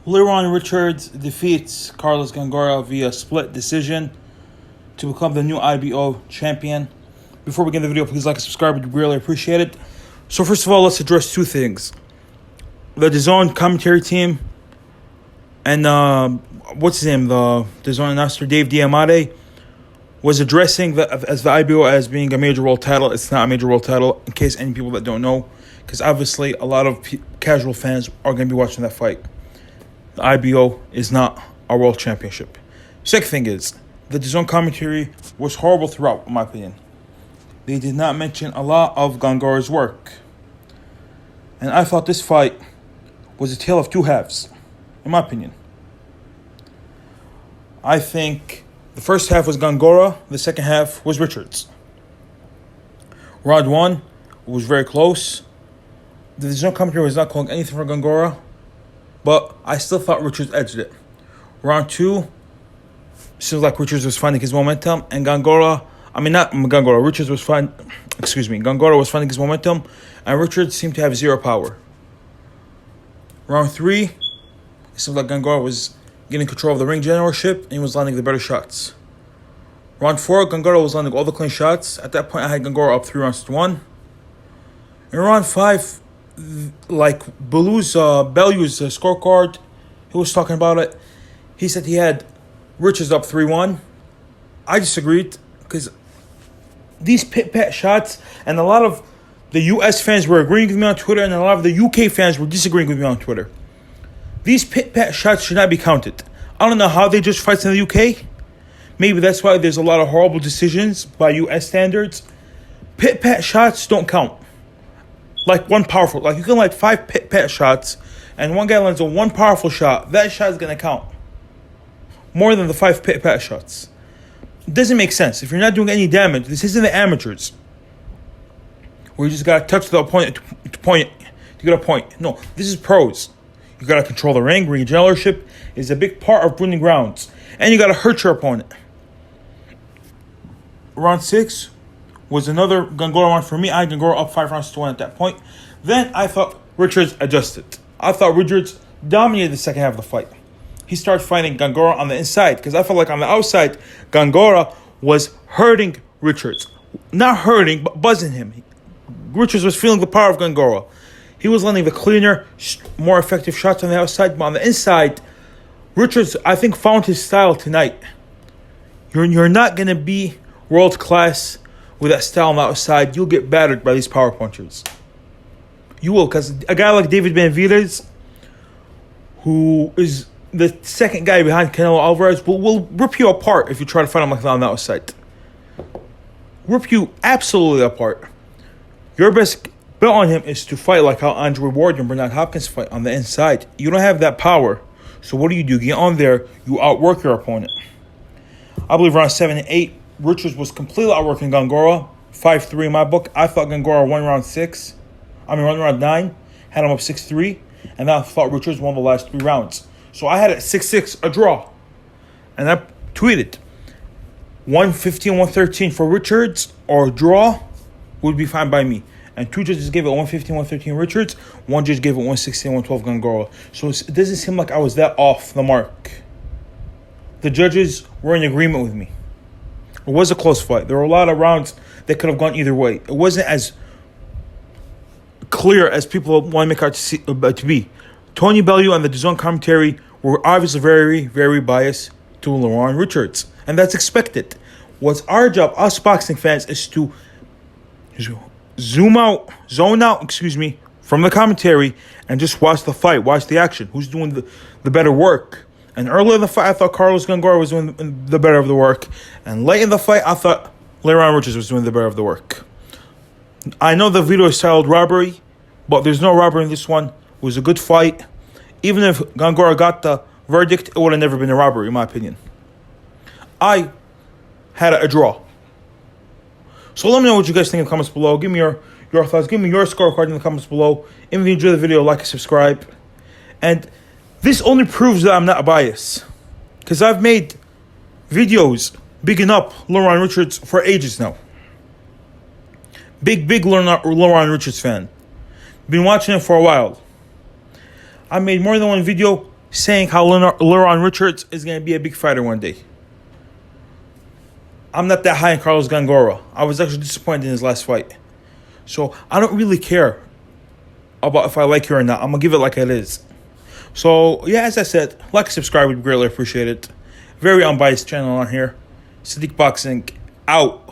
Lerrone Richards defeats Carlos Gongora via split decision to become the new IBO champion. Before we begin the video, please like and subscribe. We'd really appreciate it. So first of all, let's address two things. The DAZN commentary team and what's his name? The DAZN announcer, Dave Diamante, was addressing the IBO as being a major world title. It's not a major world title, in case any people that don't know, because obviously a lot of casual fans are going to be watching that fight. The IBO is not a world championship. Second thing is, the DAZN commentary was horrible throughout, in my opinion. They did not mention a lot of Gongora's work. And I thought this fight was a tale of two halves, in my opinion. I think the first half was Gongora, the second half was Richards. Round one was very close. The DAZN commentary was not calling anything for Gongora, but I still thought Richards edged it. Round two, seems like Richards was finding his momentum, and Gongora was finding his momentum, and Richards seemed to have zero power. Round three, it seemed like Gongora was getting control of the ring generalship, and he was landing the better shots. Round four, Gongora was landing all the clean shots. At that point, I had Gongora up 3-1. In round five, like Bellew's scorecard, he was talking about it. He said he had Richards up 3-1. I disagreed, because these pit-pat shots, and a lot of the US fans were agreeing with me on Twitter, and a lot of the UK fans were disagreeing with me on Twitter. These pit-pat shots should not be counted. I don't know how they judge fights in the UK. Maybe that's why there's a lot of horrible decisions by US standards. Pit-pat shots don't count. Like you can like 5 pit-pat shots, and one guy lands on one powerful shot. That shot is going to count more than the 5 pit-pat shots. It doesn't make sense. If you're not doing any damage, this isn't the amateurs, where you just got to touch the opponent to get a point. No, this is pros. You got to control the ring. Ring generalship is a big part of winning rounds, and you got to hurt your opponent. Round 6 was another Gongora round for me. I had Gongora up 5-1 at that point. Then I thought Richards adjusted. I thought Richards dominated the second half of the fight. He started fighting Gongora on the inside, because I felt like on the outside, Gongora was hurting Richards. Not hurting, but buzzing him. Richards was feeling the power of Gongora. He was landing the cleaner, more effective shots on the outside, but on the inside, Richards, I think, found his style tonight. You're not going to be world class with that style on the outside. You'll get battered by these power punchers. You will, because a guy like David Benavidez, who is the second guy behind Canelo Alvarez, will rip you apart if you try to fight him like that on the outside. Rip you absolutely apart. Your best bet on him is to fight like how Andre Ward and Bernard Hopkins fight on the inside. You don't have that power. So what do? You get on there, you outwork your opponent. I believe round 7 and 8, Richards was completely outworking Gongora. 5-3 in my book. I thought Gongora won round 9, had him up 6-3, and then I thought Richards won the last 3 rounds. So I had it 6-6, a draw. And I tweeted, 115-113 for Richards, or a draw would be fine by me. And 2 judges gave it 115-113 Richards. 1 judge gave it 116-112 Gongora. So it doesn't seem like I was that off the mark. The judges were in agreement with me. It was a close fight. There were a lot of rounds that could have gone either way. It wasn't as clear as people want to make out to be. Tony Bellew and the DAZN commentary were obviously very, very biased to Lerrone Richards. And that's expected. What's our job, us boxing fans, is to zone out from the commentary and just watch the fight, watch the action. Who's doing the better work? And early in the fight, I thought Carlos Gongora was doing the better of the work. And late in the fight, I thought Lerrone Richards was doing the better of the work. I know the video is titled Robbery, but there's no robbery in this one. It was a good fight. Even if Gongora got the verdict, it would have never been a robbery, in my opinion. I had a draw. So let me know what you guys think in the comments below. Give me your thoughts. Give me your scorecard in the comments below. If you enjoyed the video, like and subscribe. And this only proves that I'm not biased, because I've made videos bigging up Lerrone Richards for ages now. Big Lerrone Richards fan. Been watching him for a while. I made more than one video saying how Lerrone Richards is going to be a big fighter one day. I'm not that high in Carlos Gongora. I was actually disappointed in his last fight. So I don't really care about if I like it or not. I'm going to give it like it is. So, yeah, as I said, like and subscribe. We'd greatly appreciate it. Very unbiased channel on here. Sadiq Boxing, out.